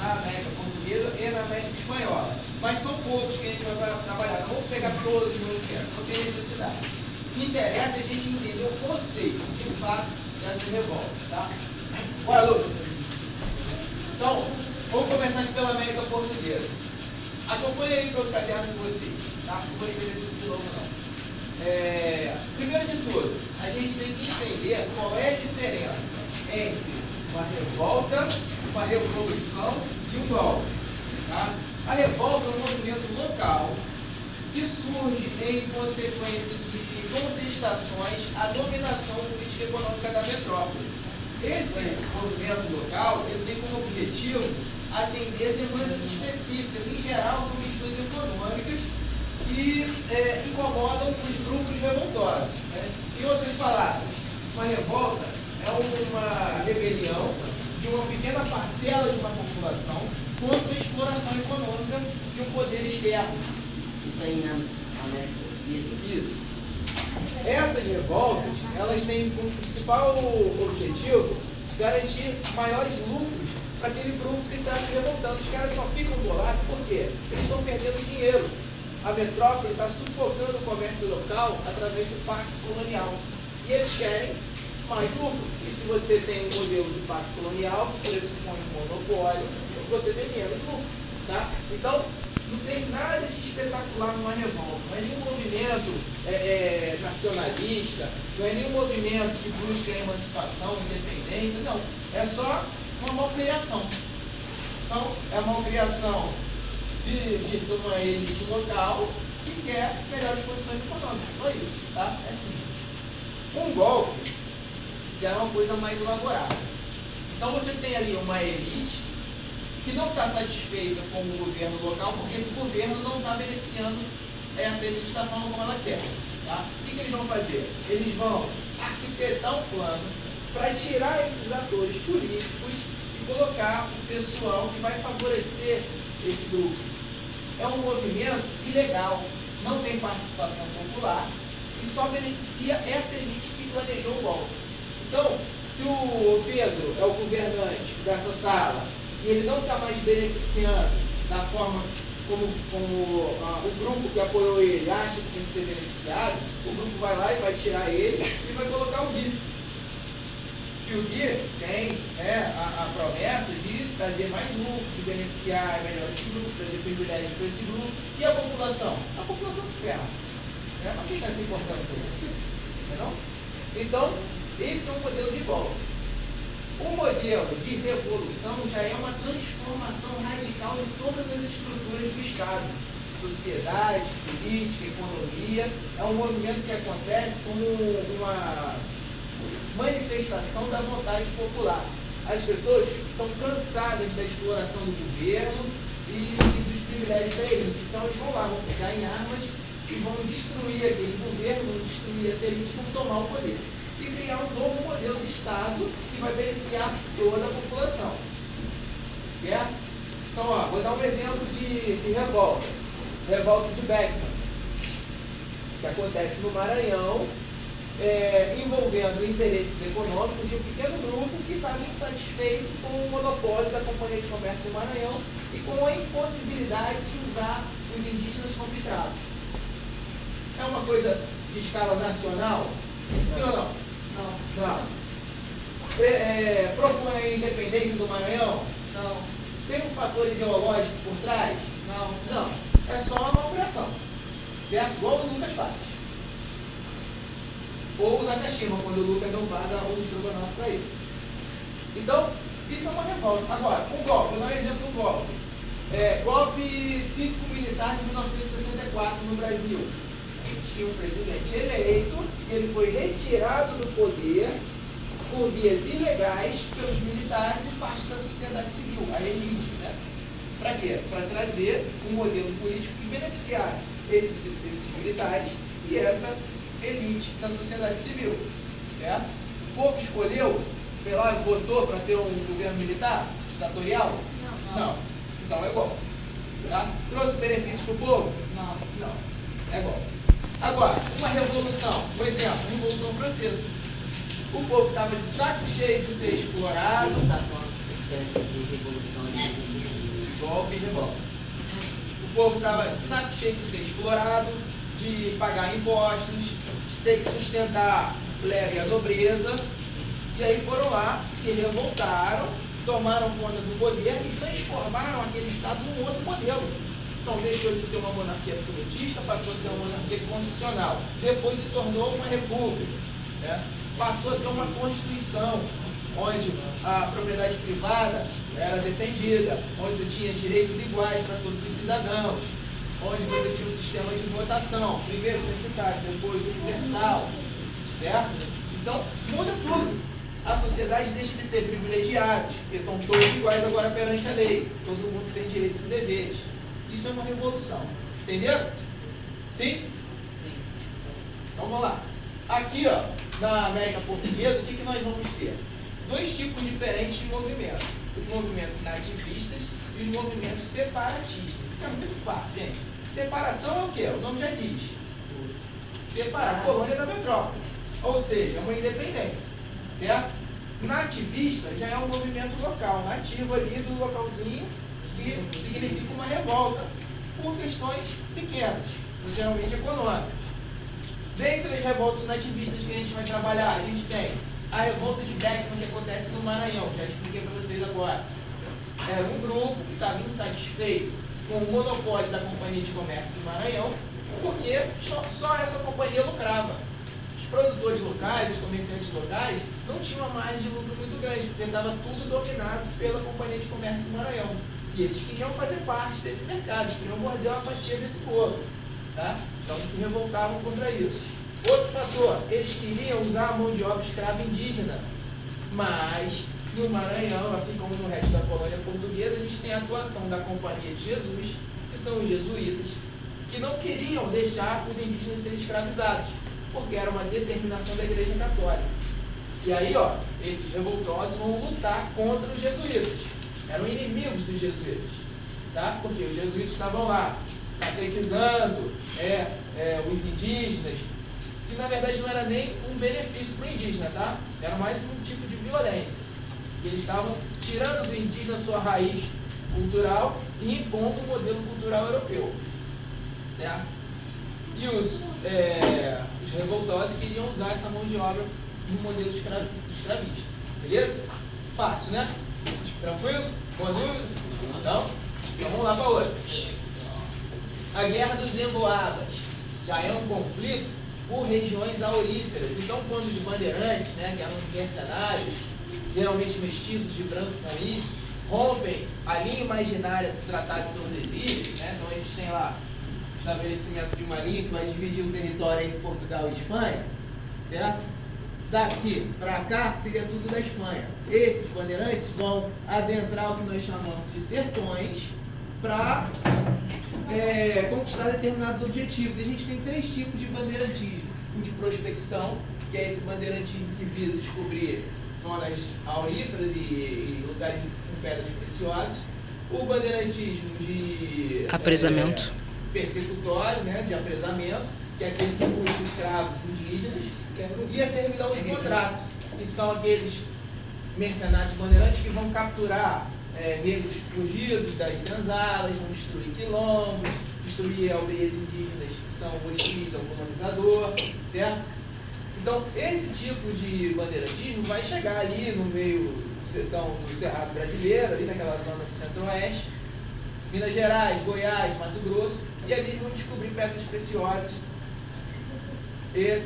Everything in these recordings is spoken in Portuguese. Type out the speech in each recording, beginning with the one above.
na América Portuguesa e na América Espanhola. Mas são poucos que a gente vai trabalhar. Não vamos pegar todos os movimentos, não tem necessidade. O que interessa é a gente entender o conceito, de fato, dessas revoltas. Tá? Bora, Lucas. Então, vamos começar aqui pela América Portuguesa. Acompanhe aí pelo caderno de vocês. Tá? Não vou escrever tudo de novo, não. Primeiro de tudo, a gente tem que entender qual é a diferença entre uma revolta, uma revolução e um golpe. Tá? A revolta é um movimento local que surge em consequência de contestações à dominação política e econômica da metrópole. Esse movimento local ele tem como objetivo atender demandas específicas. Em geral, são questões econômicas que incomodam os grupos revoltosos. Né? Em outras palavras, uma revolta é uma rebelião de uma pequena parcela de uma população contra a exploração econômica de um poder externo. Isso aí na América Portuguesa? Isso. Essas revoltas, elas têm como principal objetivo garantir maiores lucros para aquele grupo que está se revoltando. Os caras só ficam bolados porque eles estão perdendo dinheiro. A metrópole está sufocando o comércio local através do pacto colonial. E eles querem mais lucro. E se você tem um modelo de pacto colonial, que pressupõe um monopólio, você tem menos lucro. Tá? Então, não tem nada de espetacular numa revolta. Não é nenhum movimento nacionalista, não é nenhum movimento que busca a emancipação, independência, não. É só uma malcriação. Então, é uma malcriação de uma elite local que quer melhores condições econômicas. Só isso, tá? É simples. Um golpe já é uma coisa mais elaborada. Então você tem ali uma elite que não está satisfeita com o governo local, porque esse governo não está beneficiando essa elite da forma como ela quer. Tá? O que eles vão fazer? Eles vão arquitetar um plano para tirar esses atores políticos e colocar o pessoal que vai favorecer esse grupo. É um movimento ilegal, não tem participação popular e só beneficia essa elite que planejou o golpe. Então, se o Pedro é o governante dessa sala e ele não está mais beneficiando da forma como o grupo que apoiou ele acha que tem que ser beneficiado, o grupo vai lá e vai tirar ele e vai colocar o Gui. E o Gui tem a promessa de trazer mais lucro, de beneficiar melhor esse grupo, trazer privilégio para esse grupo. E a população? A população se ferra. Mas quem está se importando com isso? Não? Então, esse é um modelo de golpe. O modelo de revolução já é uma transformação radical de todas as estruturas do Estado. Sociedade, política, economia. É um movimento que acontece como uma manifestação da vontade popular. As pessoas estão cansadas da exploração do governo e dos privilégios da elite. Então eles vão lá, vão pegar em armas e vão destruir aquele governo, vão destruir essa elite, vão tomar o poder. E criar um novo modelo de Estado que vai beneficiar toda a população. Certo? Então, vou dar um exemplo de revolta. Revolta de Beckman, que acontece no Maranhão, envolvendo interesses econômicos de um pequeno grupo que estava insatisfeito com o monopólio da Companhia de Comércio do Maranhão e com a impossibilidade de usar os indígenas como escravos. É uma coisa de escala nacional? Sim ou não? Não. Propõe a independência do Maranhão? Não. Tem um fator ideológico por trás? Não. É só uma malcriação. Certo? Igual o Lucas faz. Ou o Nakashima, quando o Lucas não paga o estrogonofe para ele. Então, isso é uma revolta. Agora, um golpe. Vou dar um exemplo de um golpe. Golpe cívico-militar de 1964 no Brasil. A gente tinha um presidente eleito, ele foi retirado do poder por vias ilegais pelos militares e parte da sociedade civil, a elite, né? Para quê? Para trazer um modelo político que beneficiasse esses militares e essa elite da sociedade civil, certo? O povo escolheu, sei lá, votou para ter um governo militar, ditatorial? Não. Então é golpe. Tá? Trouxe benefício para o povo? Não. É golpe. Agora, uma revolução, por exemplo, a Revolução Francesa. O povo estava de saco cheio de ser explorado. diferença entre revolução e Golpe e revolta. O povo estava de saco cheio de ser explorado, de pagar impostos, de ter que sustentar o clero e a nobreza. E aí foram lá, se revoltaram, tomaram conta do poder e transformaram aquele Estado num outro modelo. Então deixou de ser uma monarquia absolutista, passou a ser uma monarquia constitucional. Depois se tornou uma república, né? Passou a ter uma constituição, onde a propriedade privada era defendida, onde você tinha direitos iguais para todos os cidadãos, onde você tinha um sistema de votação, primeiro censitário, depois universal, certo? Então muda tudo. A sociedade deixa de ter privilegiados, porque estão todos iguais agora perante a lei. Todo mundo tem direitos e deveres. Isso é uma revolução. Entenderam? Sim? Sim. Então vamos lá. Aqui, ó, na América Portuguesa, o que nós vamos ter? Dois tipos diferentes de movimentos. Os movimentos nativistas e os movimentos separatistas. Isso é muito fácil, gente. Separação é o quê? O nome já diz. Separar a colônia da metrópole. Ou seja, é uma independência. Certo? Nativista já é um movimento local, nativo ali do localzinho, que significa uma revolta por questões pequenas, geralmente econômicas. Dentre as revoltas nativistas que a gente vai trabalhar, a gente tem a revolta de Beckman, que acontece no Maranhão, já expliquei para vocês agora. Era um grupo que estava insatisfeito com o monopólio da Companhia de Comércio do Maranhão, porque só essa companhia lucrava. Os produtores locais, os comerciantes locais, não tinham uma margem de lucro muito grande, porque estava tudo dominado pela Companhia de Comércio do Maranhão. E eles queriam fazer parte desse mercado, eles queriam morder uma fatia desse bolo. Tá? Então eles se revoltavam contra isso. Outro fator, eles queriam usar a mão de obra escrava indígena, mas no Maranhão, assim como no resto da colônia portuguesa, a gente tem a atuação da Companhia de Jesus, que são os jesuítas, que não queriam deixar os indígenas serem escravizados, porque era uma determinação da Igreja Católica. E aí, ó, esses revoltosos vão lutar contra os jesuítas. Eram inimigos dos jesuítas, tá? Porque os jesuítas estavam lá, catequizando os indígenas, que na verdade não era nem um benefício para o indígena, tá? Era mais um tipo de violência. E eles estavam tirando do indígena sua raiz cultural e impondo o modelo cultural europeu, certo? E os revoltosos queriam usar essa mão de obra no modelo escravista. Beleza? Fácil, né? Tranquilo? Boa dúvida? Então vamos lá para outra. A Guerra dos Emboabas já é um conflito por regiões auríferas. Então, quando os bandeirantes, né, que eram mercenários, geralmente mestiços de branco com isso, rompem a linha imaginária do Tratado de Tordesilhas, né? Então a gente tem lá o estabelecimento de uma linha que vai dividir o território entre Portugal e Espanha, certo? Daqui para cá seria tudo da Espanha. Esses bandeirantes vão adentrar o que nós chamamos de sertões para conquistar determinados objetivos. E a gente tem três tipos de bandeirantismo: o de prospecção, que é esse bandeirantismo que visa descobrir zonas auríferas e lugares com pedras preciosas; o bandeirantismo de apresamento, persecutório, né, de apresamento, que é aquele que busca escravos indígenas; e a servidão de contrato, que são aqueles mercenários bandeirantes que vão capturar negros fugidos das senzalas, vão destruir quilombos, destruir aldeias indígenas que são hostis ao colonizador, certo? Então, esse tipo de bandeirantismo vai chegar ali no meio do sertão do Cerrado brasileiro, ali naquela zona do centro-oeste, Minas Gerais, Goiás, Mato Grosso, e ali eles vão descobrir pedras preciosas e...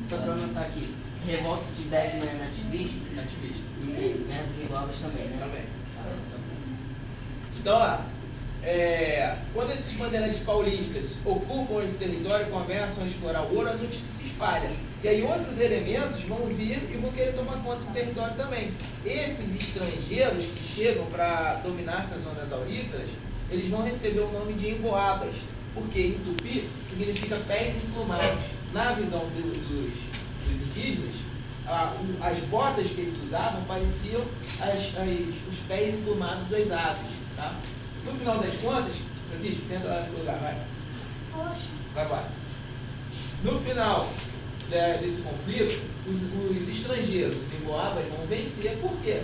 Só para anotar aqui, revolta de Beckman é nativista? Nativista. E Guerra dos Emboabas também, né? Também. Então, lá, quando esses bandeirantes paulistas ocupam esse território, começam a explorar o ouro, a notícia se espalha. E aí outros elementos vão vir e vão querer tomar conta do território também. Esses estrangeiros que chegam para dominar essas zonas auríferas, eles vão receber o nome de emboabas, porque em tupi significa pés emplumados. Na visão dos indígenas, as botas que eles usavam pareciam os pés emplumados das aves. Tá? No final das contas, Francisco, senta lá no teu lugar, vai. Vai embora. No final desse conflito, os estrangeiros, os emboabas, vão vencer, por quê?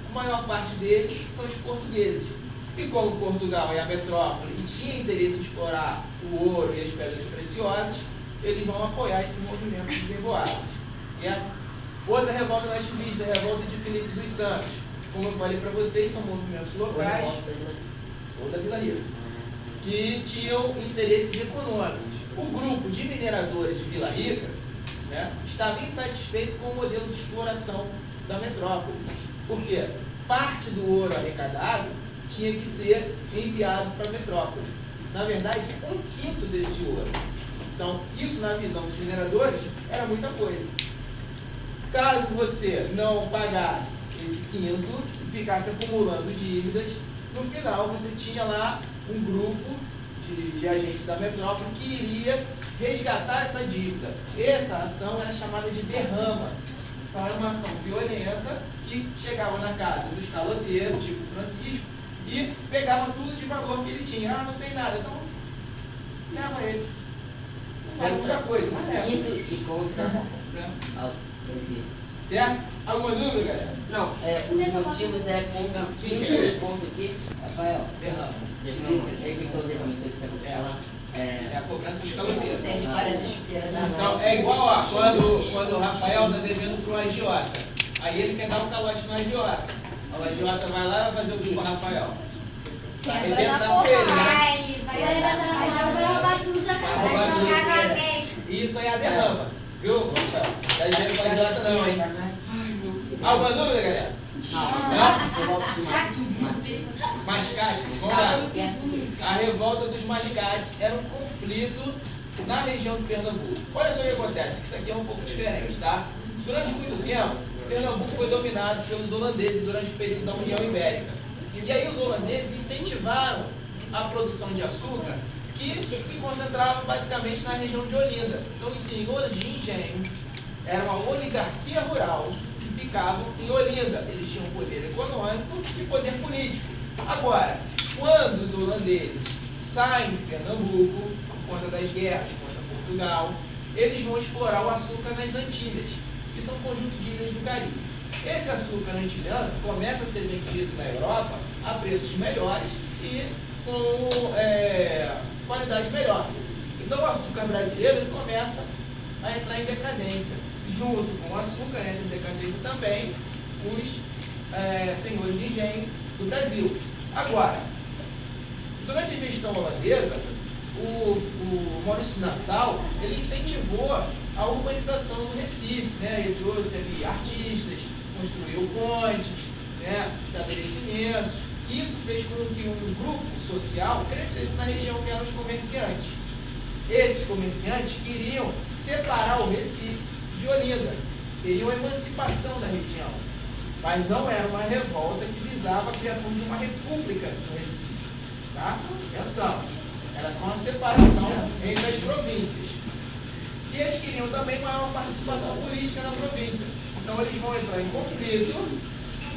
A maior parte deles são os portugueses. E como Portugal é a metrópole e tinha interesse em explorar o ouro e as pedras preciosas, eles vão apoiar esse movimento dos emboabas, certo? Outra revolta nativista, a revolta de Filipe dos Santos. Como eu falei para vocês, são movimentos locais, ou da Vila Rica, que tinham interesses econômicos. O grupo de mineradores de Vila Rica, né, estava insatisfeito com o modelo de exploração da metrópole. Por quê? Parte do ouro arrecadado tinha que ser enviado para a metrópole. Na verdade, 1/5 desse ouro. Então, isso na visão dos mineradores era muita coisa. Caso você não pagasse esse 1/5 e ficasse acumulando dívidas, no final você tinha lá um grupo de agentes da metrópole que iria resgatar essa dívida. Essa ação era chamada de derrama. Então era uma ação violenta que chegava na casa dos caloteiros, tipo Francisco, e pegava tudo de valor que ele tinha. Ah, não tem nada, então leva ele. Não vale muita coisa, mas leva. E contra. Certo? Alguma dúvida, galera? Não, os motivos é ponto quinto, ponto aqui, Rafael. Derrama. É que eu derramo, se você quiser falar. É a cobrança dos caloteiros. Parece chuteira da Então, é igual, ó, quando o Rafael está devendo para o agiota. Aí ele quer dar um calote no agiota. O agiota vai lá e vai fazer o que com o Rafael? Vai arrebentar com ele, né? Vai roubar tudo da Vai roubar tudo. casa. Isso aí é a derrama. Viu, Rafael? Tá dizendo para o agiota não, hein? Alguma dúvida, galera? Mascates, vamos lá. A revolta dos mascates era um conflito na região de Pernambuco. Olha só o que acontece, que isso aqui é um pouco diferente, tá? Durante muito tempo, Pernambuco foi dominado pelos holandeses durante o período da União Ibérica. E aí os holandeses incentivaram a produção de açúcar, que se concentrava basicamente na região de Olinda. Então os senhores de engenho eram uma oligarquia rural que ficavam em Olinda. Eles tinham poder econômico e poder político. Agora, quando os holandeses saem de Pernambuco, por conta das guerras contra Portugal, eles vão explorar o açúcar nas Antilhas, que são um conjunto de ilhas do Caribe. Esse açúcar antilhano começa a ser vendido na Europa a preços melhores e com qualidade melhor. Então o açúcar brasileiro ele começa a entrar em decadência. Junto com o açúcar entra em decadência também os senhores de engenho do Brasil. Agora, durante a gestão holandesa, o Maurício Nassau ele incentivou a urbanização do Recife, né? Ele trouxe ali artistas, construiu pontes, né? Estabelecimentos. Isso fez com que um grupo social crescesse na região que eram os comerciantes. Esses comerciantes queriam separar o Recife de Olinda, queriam a emancipação da região, mas não era uma revolta que visava a criação de uma república no Recife, tá? Atenção, era só uma separação entre as províncias. E eles queriam também maior participação política na província. Então eles vão entrar em conflito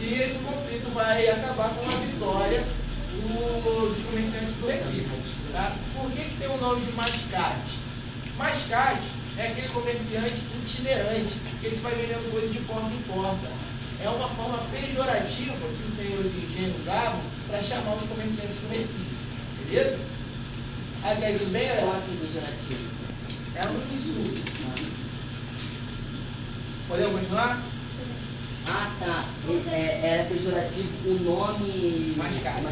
e esse conflito vai acabar com a vitória dos comerciantes do Recife. Tá? Por que tem o nome de mascate? Mascate é aquele comerciante itinerante, que ele vai vendendo coisas de porta em porta. É uma forma pejorativa que os senhores de engenho usavam para chamar os comerciantes do Recife. Beleza? Aí tudo bem, galera? Qual é pejorativo? É um insulto. Podemos continuar? Ah, tá. Era pejorativo o nome... Mascate.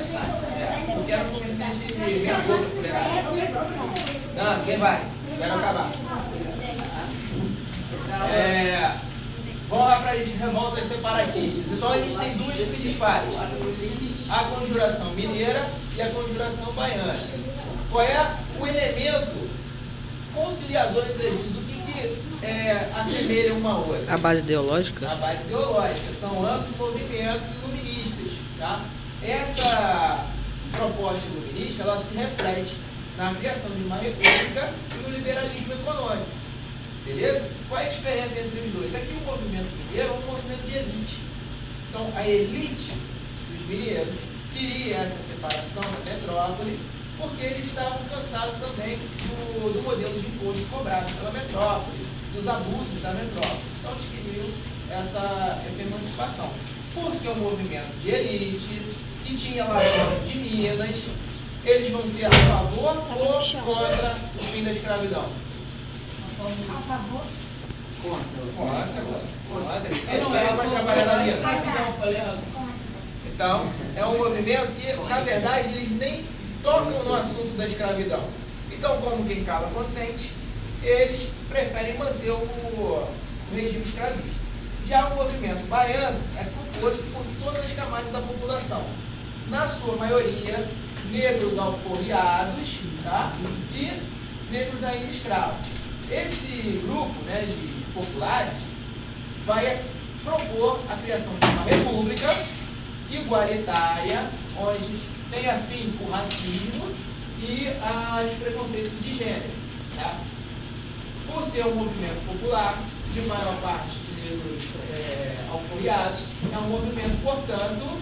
Porque era um comerciante de vendedor fuleirado. Não, quem vai? Quero acabar. Vamos lá para as revoltas separatistas. Então a gente tem duas principais: a Conjuração Mineira e a Conjuração Baiana. Qual é o elemento conciliador entre as duas? O que assemelha uma à outra? A base ideológica? A base ideológica. São ambos movimentos iluministas. Tá? Essa proposta iluminista ela se reflete na criação de uma república e no liberalismo econômico. Beleza? Qual é a diferença entre os dois? Aqui o movimento mineiro é um movimento de elite. Então a elite dos mineiros queria essa separação da metrópole porque eles estavam cansados também do modelo de imposto cobrado pela metrópole, dos abusos da metrópole. Então eles queriam essa emancipação. Por ser um movimento de elite, que tinha lá de Minas, eles vão ser a favor ou contra o fim da escravidão? A favor? Contra. Ele não é mais trabalhar na mina. Então, é um movimento que, na verdade, eles nem tocam no assunto da escravidão. Então, como quem cala consente, eles preferem manter o regime escravista. Já o movimento baiano é composto por todas as camadas da população. Na sua maioria, negros alforriados, tá? E negros ainda escravos. Esse grupo, né, de populares vai propor a criação de uma república igualitária, onde tenha fim o racismo e os preconceitos de gênero. Tá? Por ser um movimento popular, de maior parte de negros alforriados, é um movimento, portanto,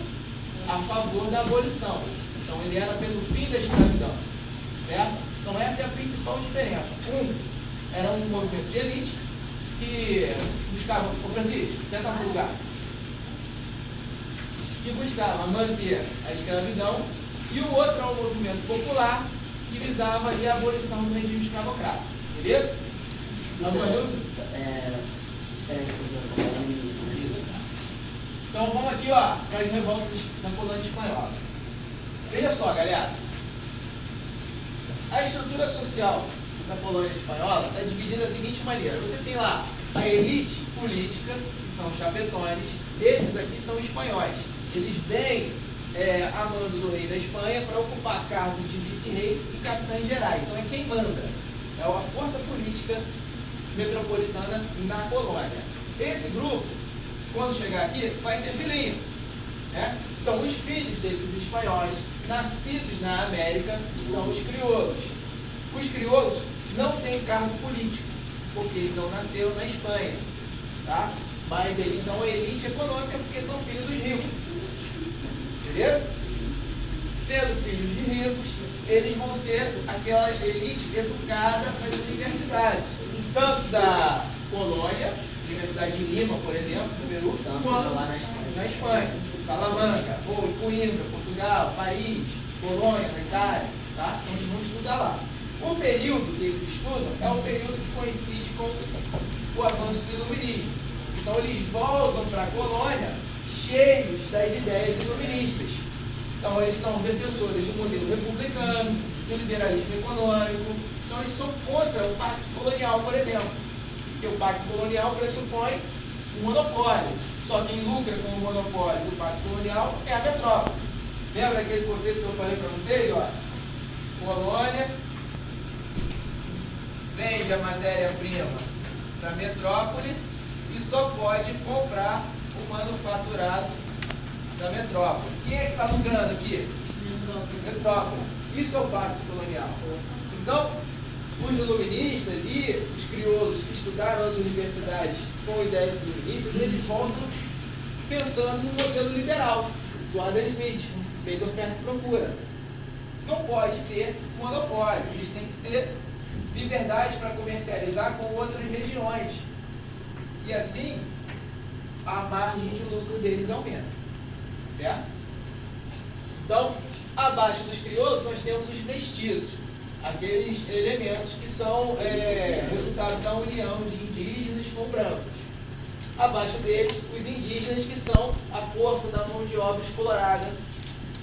a favor da abolição. Então, ele era pelo fim da escravidão. Certo? Então, essa é a principal diferença. Era um movimento de elite que buscava, ô Francisco, senta no lugar, que buscava manter a escravidão, e o outro é um movimento popular que visava a abolição do regime escravocrata. Beleza? Alguma dúvida? Isso. Então vamos aqui, ó, para as revoltas da colônia espanhola. Veja só, galera. A estrutura social da colônia espanhola é dividida da seguinte maneira. Você tem lá a elite política, que são os chapetones. Esses aqui são espanhóis. Eles vêm a mando do rei da Espanha para ocupar cargos de vice-rei e capitães gerais. Então é quem manda. É a força política metropolitana na colônia. Esse grupo, quando chegar aqui, vai ter filhinho. Né? Então os filhos desses espanhóis, nascidos na América, são os crioulos. Os crioulos não têm cargo político, porque eles não nasceram na Espanha. Tá? Mas eles são a elite econômica porque são filhos dos ricos. Beleza? Sendo filhos de ricos, eles vão ser aquela elite educada nas universidades, tanto da colônia, Universidade de Lima, por exemplo, no Peru, quanto na Espanha. Salamanca, Coimbra, Portugal, Paris, Bolonha, na Itália. Tá? Então eles vão estudar lá. O período que eles estudam é o período que coincide com o avanço do iluminismo. Então eles voltam para a colônia cheios das ideias iluministas. Então eles são defensores do modelo republicano, do liberalismo econômico. Então eles são contra o pacto colonial, por exemplo. Porque o pacto colonial pressupõe um monopólio. Só quem lucra com o monopólio do pacto colonial é a metrópole. Lembra aquele conceito que eu falei para vocês? Ó? Colônia vende a matéria-prima da metrópole e só pode comprar o manufaturado da metrópole. Quem é que está lucrando aqui? Metrópole. Isso é o pacto colonial. Então, os iluministas e os crioulos que estudaram nas universidades com ideias iluministas, eles voltam pensando no modelo liberal, do Adam Smith, lei da oferta e procura. Não pode ter monopólio, eles têm que ter liberdade para comercializar com outras regiões. E assim, a margem de lucro deles aumenta. Certo? Então, abaixo dos crioulos, nós temos os mestiços, aqueles elementos que são resultado da união de indígenas com brancos. Abaixo deles, os indígenas, que são a força da mão de obra explorada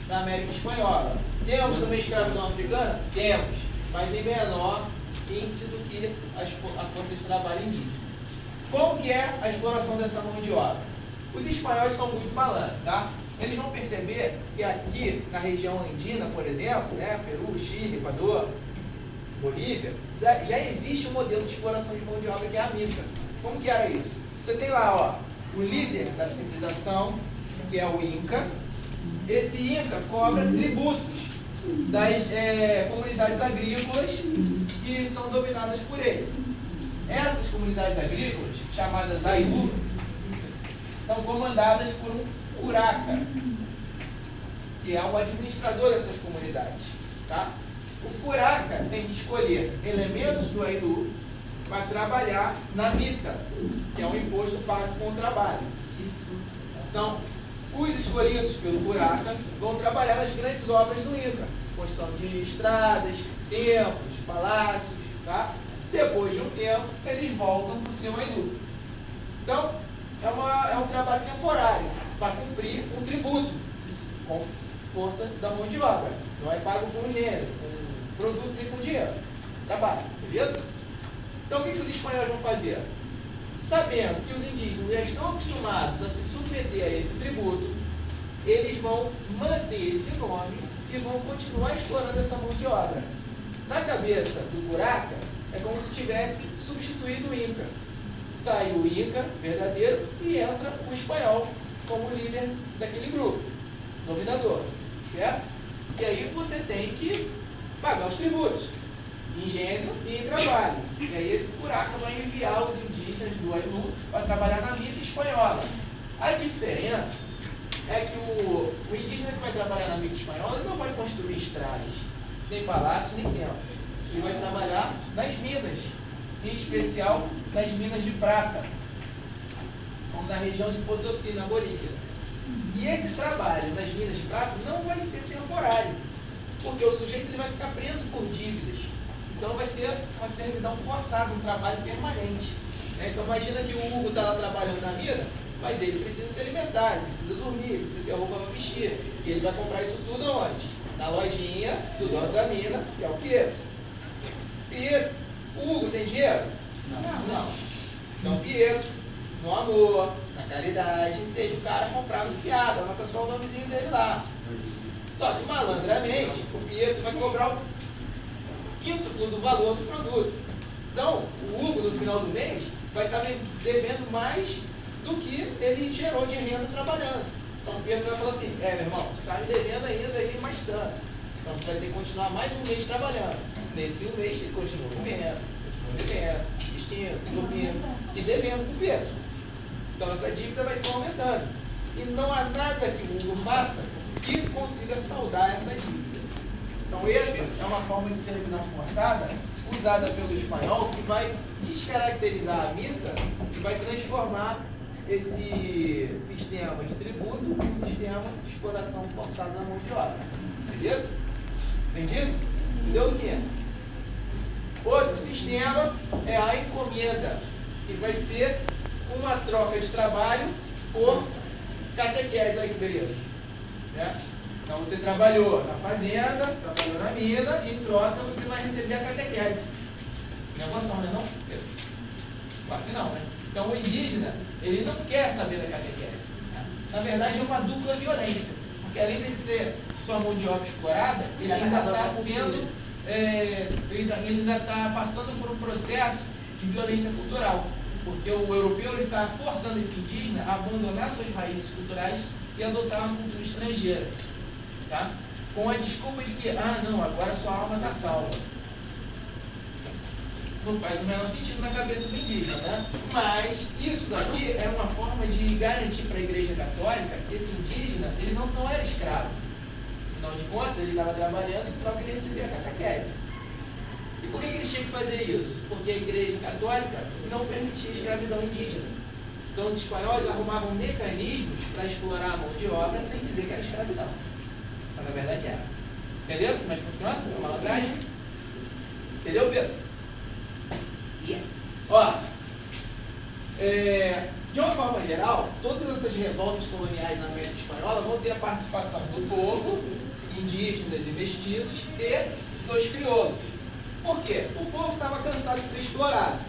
na América Espanhola. Temos também escravidão africana? Temos, mas em menor índice do que a força de trabalho indígena. Como que é a exploração dessa mão de obra? Os espanhóis são muito malandros, tá? Eles vão perceber que aqui na região andina, por exemplo, né, Peru, Chile, Equador, Bolívia, já existe um modelo de exploração de mão de obra que é a mica. Como que era isso? Você tem lá, ó, o líder da civilização, que é o Inca. Esse Inca cobra tributos das comunidades agrícolas que são dominadas por ele. Essas comunidades agrícolas, chamadas Aiú, são comandadas por um curaca, que é o administrador dessas comunidades. Tá? O curaca tem que escolher elementos do Ainu para trabalhar na mita, que é um imposto pago com o trabalho. Então, os escolhidos pelo curaca vão trabalhar nas grandes obras do Inca, construção de estradas, templos, palácios, tá? Depois de um tempo, eles voltam para o seu Ainu. Então, é um trabalho temporário, para cumprir um tributo, com força da mão de obra. Não é pago com dinheiro, com produto nem com dinheiro. Trabalho, beleza? Então, o que os espanhóis vão fazer? Sabendo que os indígenas já estão acostumados a se submeter a esse tributo, eles vão manter esse nome e vão continuar explorando essa mão de obra. Na cabeça do curaca, é como se tivesse substituído o Inca. Sai o Inca verdadeiro e entra o espanhol como líder daquele grupo, dominador, certo? E aí você tem que pagar os tributos, em gênero e em trabalho. E aí esse curaca vai enviar os indígenas do Ainu para trabalhar na mita espanhola. A diferença é que o indígena que vai trabalhar na mita espanhola ele não vai construir estradas, nem palácios, nem templos. Ele vai trabalhar nas minas, em especial nas minas de prata, como na região de Potosí, na Bolívia. E esse trabalho nas minas de prata não vai ser temporário, porque o sujeito ele vai ficar preso por dívidas. Então vai ser uma servidão forçada, um trabalho permanente. Então imagina que o Hugo está lá trabalhando na mina, mas ele precisa se alimentar, ele precisa dormir, precisa ter roupa para vestir. E ele vai comprar isso tudo onde? Na lojinha do dono da mina, que é o Pietro. Pietro, o Hugo tem dinheiro? Não. Então Pietro, no amor, na caridade, deixa o cara comprar no fiado, anota só o nomezinho dele lá. Só que malandramente, o Pietro vai cobrar o quíntuplo do valor do produto. Então, o Hugo, no final do mês, vai estar devendo mais do que ele gerou de renda trabalhando. Então, o Pietro vai falar assim, meu irmão, você está me devendo ainda aí mais tanto. Então, você vai ter que continuar mais um mês trabalhando. Nesse um mês, ele continua comendo, vestindo, dormindo e devendo para o Pietro. Então, essa dívida vai só aumentando. E não há nada que o Hugo faça que consiga saldar essa dívida. Então, essa é uma forma de servidão forçada usada pelo espanhol que vai descaracterizar a mita e vai transformar esse sistema de tributo em um sistema de exploração forçada na mão de obra. Beleza? Entendido? Entendeu o que? Outro sistema é a encomenda, que vai ser uma troca de trabalho por catequese. Olha que beleza. Né? Então você trabalhou na fazenda, trabalhou na mina, e em troca você vai receber a catequese. Negociação, né não? Claro que não, né? Então o indígena, ele não quer saber da catequese. Né? Na verdade é uma dupla violência, porque além de ter sua mão de obra explorada, ele ainda está sendo, ele ainda está passando por um processo de violência cultural, porque o europeu está forçando esse indígena a abandonar suas raízes culturais e adotar uma cultura estrangeira. Tá? Com a desculpa de que, não, agora sua alma está salva. Não faz o menor sentido na cabeça do indígena, né? Mas isso daqui é uma forma de garantir para a Igreja Católica que esse indígena, ele não era escravo. Afinal de contas, ele estava trabalhando em troca de receber a catequese. E por que eles tinham que fazer isso? Porque a Igreja Católica não permitia a escravidão indígena. Então os espanhóis arrumavam mecanismos para explorar a mão de obra sem dizer que era escravidão. Mas na verdade era. Entendeu como é que funciona? É uma malandragem. Entendeu, Pedro? Ó, de uma forma geral, todas essas revoltas coloniais na América Espanhola vão ter a participação do povo, indígenas e mestiços, e dos crioulos. Por quê? O povo estava cansado de ser explorado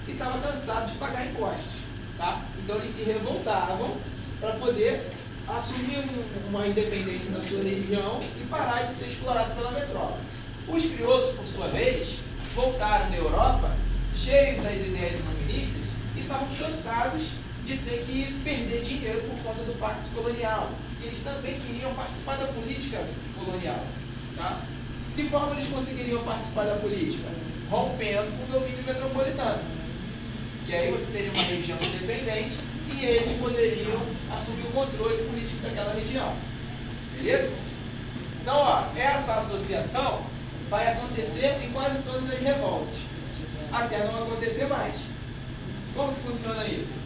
e estava cansado de pagar impostos. Tá? Então eles se revoltavam para poder assumir uma independência na sua região e parar de ser explorado pela metrópole. Os crioulos, por sua vez, voltaram da Europa cheios das ideias iluministas e estavam cansados de ter que perder dinheiro por conta do pacto colonial. E eles também queriam participar da política colonial. Tá? De que forma eles conseguiriam participar da política? Rompendo com o domínio metropolitano. Que aí você teria uma região independente e eles poderiam assumir o controle político daquela região. Beleza? Então, ó, essa associação vai acontecer em quase todas as revoltas, até não acontecer mais. Como que funciona isso?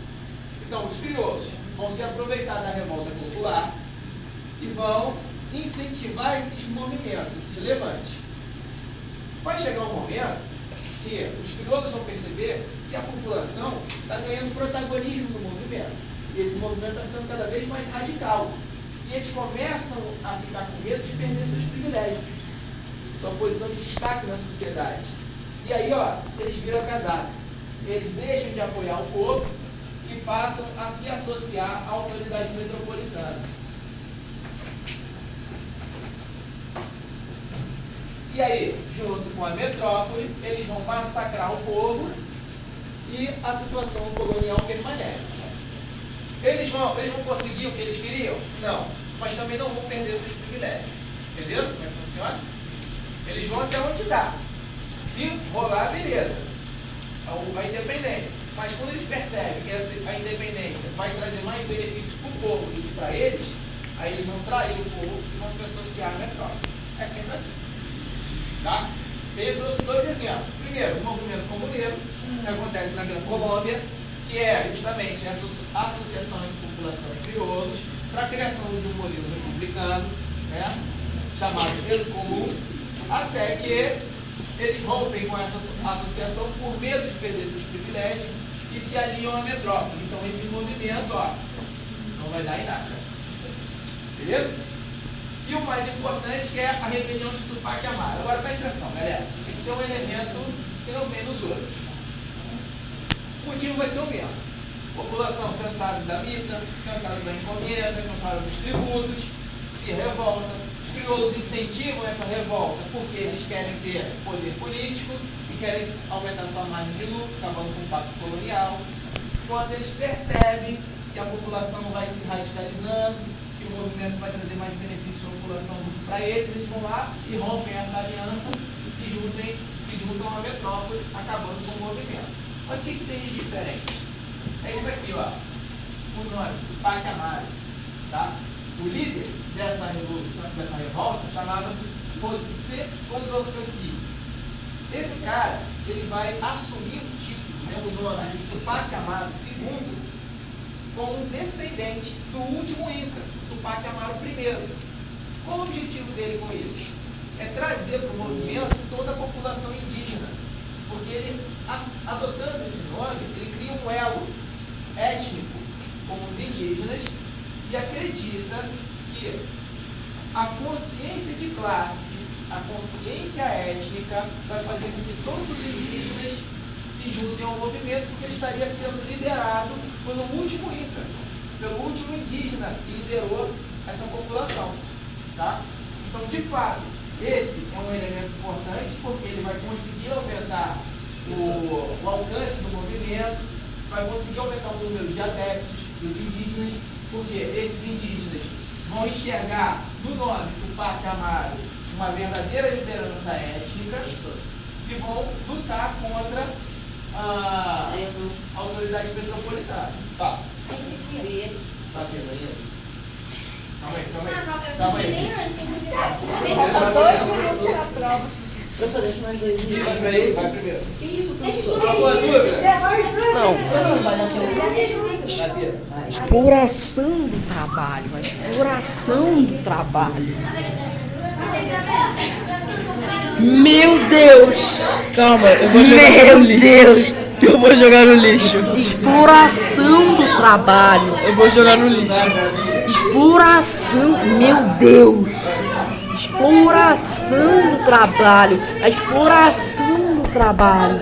Então, os crioulos vão se aproveitar da revolta popular e vão incentivar esses movimentos, esses levantes. Vai chegar um momento que os crioulos vão perceber que a população está ganhando protagonismo no movimento. E esse movimento está ficando cada vez mais radical. E eles começam a ficar com medo de perder seus privilégios, sua posição de destaque na sociedade. E aí, eles viram casados. Eles deixam de apoiar o povo e passam a se associar à autoridade metropolitana. E aí, junto com a metrópole, eles vão massacrar o povo e a situação colonial permanece. Eles vão conseguir o que eles queriam? Não. Mas também não vão perder seus privilégios. Entenderam como é que funciona? Eles vão até onde dá. Se rolar, beleza. A independência. Mas quando eles percebem que a independência vai trazer mais benefícios para o povo do que para eles, aí eles vão trair o povo e vão se associar à metrópole. É sempre assim. Tá? Ele trouxe dois exemplos. Primeiro, o movimento comuneiro, que acontece na Gran Colômbia, que é justamente essa associação entre população e crioulos para a criação de um modelo republicano, né, chamado El Comum, até que eles rompem com essa associação por medo de perder seus privilégios e se aliam à metrópole. Então esse movimento não vai dar em nada. Beleza? E o mais importante, que é a rebelião de Tupac Amaru. Agora presta atenção, galera. Esse aqui tem um elemento que não vem nos outros. O motivo vai ser o mesmo. População cansada da mita, cansada da encomenda, cansada dos tributos, se revolta. Os crioulos incentivam essa revolta porque eles querem ter poder político e querem aumentar sua margem de lucro, acabando com o pacto colonial. Quando eles percebem que a população vai se radicalizando, que o movimento vai trazer mais benefícios à população do que para eles, eles vão lá e rompem essa aliança e se juntam à metrópole, acabando com o movimento. Mas o que tem de diferente? É isso aqui, o nome, Tupac Amaru, tá? O líder dessa revolução, dessa revolta, chamava-se José Condorcanqui. Esse cara, ele vai assumir o título, né, o nome de Tupac Amaru II, como um descendente do último Inca, Tupac Amaru I. Qual o objetivo dele com isso? É trazer para o movimento toda a população indígena, porque ele, adotando esse nome, ele cria um elo étnico com os indígenas e acredita que a consciência de classe, a consciência étnica vai fazer com que todos os indígenas se juntem ao movimento, porque ele estaria sendo liderado pelo último Inca, pelo último indígena que liderou essa população. Tá? Então, de fato, esse é um elemento importante, porque ele vai conseguir aumentar o alcance do movimento, vai conseguir aumentar o número de adeptos dos indígenas, porque esses indígenas vão enxergar no nome Tupac Amaru uma verdadeira liderança étnica e vão lutar contra a autoridade metropolitana. Tá. Tá sendo aí? Calma aí. Falta 2 minutos na prova. Professor, deixa mais 2 minutos. Vai primeiro. Que isso, professor? Alguma dúvida? Não. Professor, vai dar tempo. Exploração do trabalho, a exploração do trabalho. Meu Deus! Calma, eu vou jogar no lixo. Meu Deus! Eu vou jogar no lixo. Exploração do trabalho. Eu vou jogar no lixo. Exploração, meu Deus! Exploração do trabalho. A exploração do trabalho.